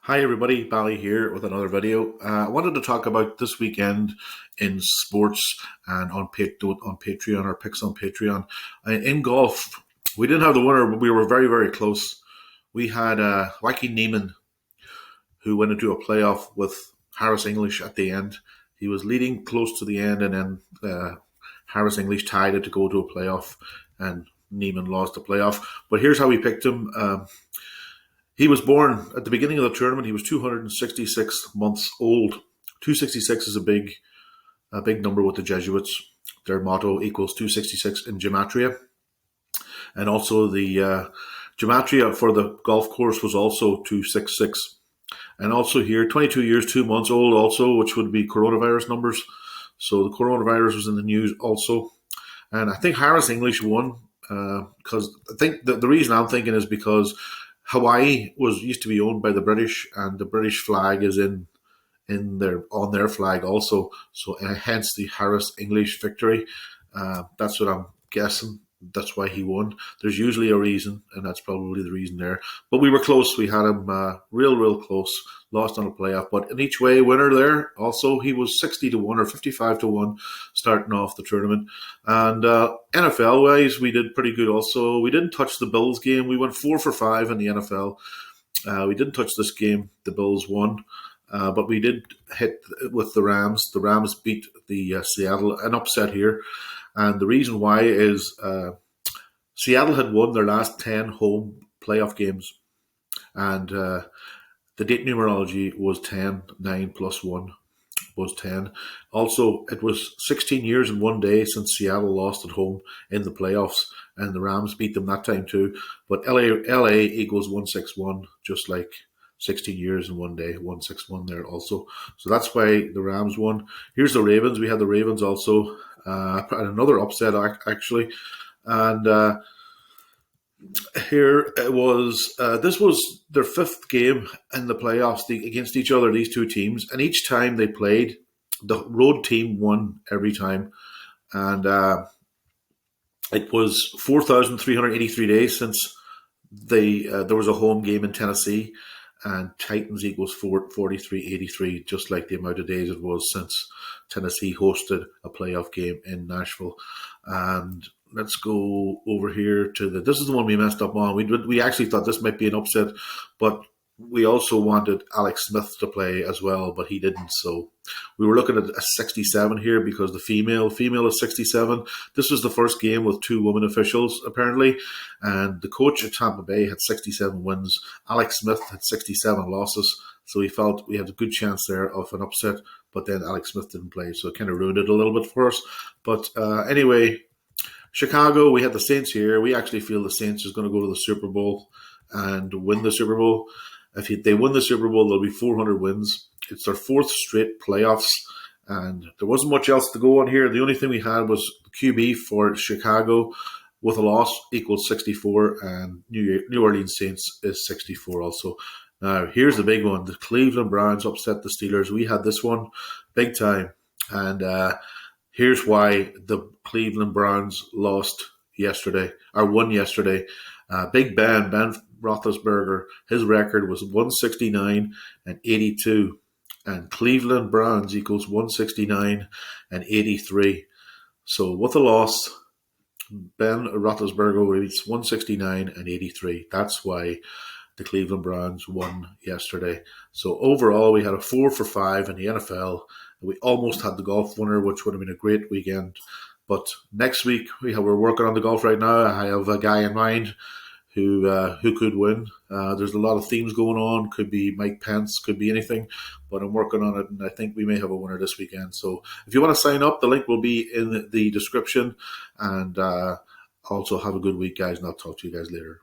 Hi everybody, Bally here with another video. I wanted to talk about this weekend in sports and on Patreon, our picks on Patreon. In golf, we didn't have the winner, but we were very, very close. We had Joaquin Niemann, who went into a playoff with Harris English at the end. He was leading close to the end, and then Harris English tied it to go to a playoff, and Niemann lost the playoff. But here's how we picked him. He was born at the beginning of the tournament. He was 266 months old. 266 is a big number with the Jesuits. Their motto equals 266 in gematria. And also the gematria for the golf course was also 266. And also here, 22 years, 2 months old also, which would be coronavirus numbers. So the coronavirus was in the news also. And I think Harris English won because I think the reason I'm thinking is because Hawaii used to be owned by the British, and the British flag is on their flag also. So hence the Harris English victory. That's what I'm guessing. That's why he won. There's usually a reason, and that's probably the reason there. But we were close. We had him real close. Lost on a playoff, but in each way, winner there. Also, he was 60-1 or 55-1 starting off the tournament. And NFL wise, we did pretty good. Also, we didn't touch the Bills game. We went 4 for 5 in the NFL. We didn't touch this game. The Bills won. But we did hit with the Rams. The Rams beat the Seattle, an upset here. And the reason why is Seattle had won their last 10 home playoff games. And the date numerology was 10, 9 plus 1 was 10. Also, it was 16 years and 1 day since Seattle lost at home in the playoffs, and the Rams beat them that time too. But LA equals 161, just like 16 years and 1 day, 161 there also. So that's why the Rams won. Here's the Ravens. We had the Ravens also. Another upset, actually. And here it was. This was their fifth game in the playoffs against each other, these two teams. And each time they played, the road team won every time. And it was 4,383 days since there was a home game in Tennessee. And Titans equals 4383, just like the amount of days it was since Tennessee hosted a playoff game in Nashville. And let's go over here to this is the one we messed up on. We actually thought this might be an upset, but we also wanted Alex Smith to play as well, but he didn't. So we were looking at a 67 here because the female is 67. This was the first game with two women officials, apparently. And the coach at Tampa Bay had 67 wins. Alex Smith had 67 losses. So we felt we had a good chance there of an upset, but then Alex Smith didn't play. So it kind of ruined it a little bit for us. But anyway, Chicago, we had the Saints here. We actually feel the Saints is going to go to the Super Bowl and win the Super Bowl. If they win the Super Bowl, there'll be 400 wins. It's their fourth straight playoffs, and there wasn't much else to go on here. The only thing we had was QB for Chicago with a loss equals 64, and New Orleans Saints is 64 also. Now, here's the big one. The Cleveland Browns upset the Steelers. We had this one big time, and here's why the Cleveland Browns lost yesterday, or won yesterday. Big Ben Roethlisberger, his record was 169 and 82, and Cleveland Browns equals 169 and 83. So with a loss, Ben Roethlisberger reached 169 and 83. That's why the Cleveland Browns won yesterday. So overall, we had a 4 for 5 in the NFL. We almost had the golf winner, which would have been a great weekend. But next week, we're working on the golf right now. I have a guy in mind who could win. There's a lot of themes going on. Could be Mike Pence, could be anything. But I'm working on it, and I think we may have a winner this weekend. So if you want to sign up, the link will be in the description. And also have a good week, guys, and I'll talk to you guys later.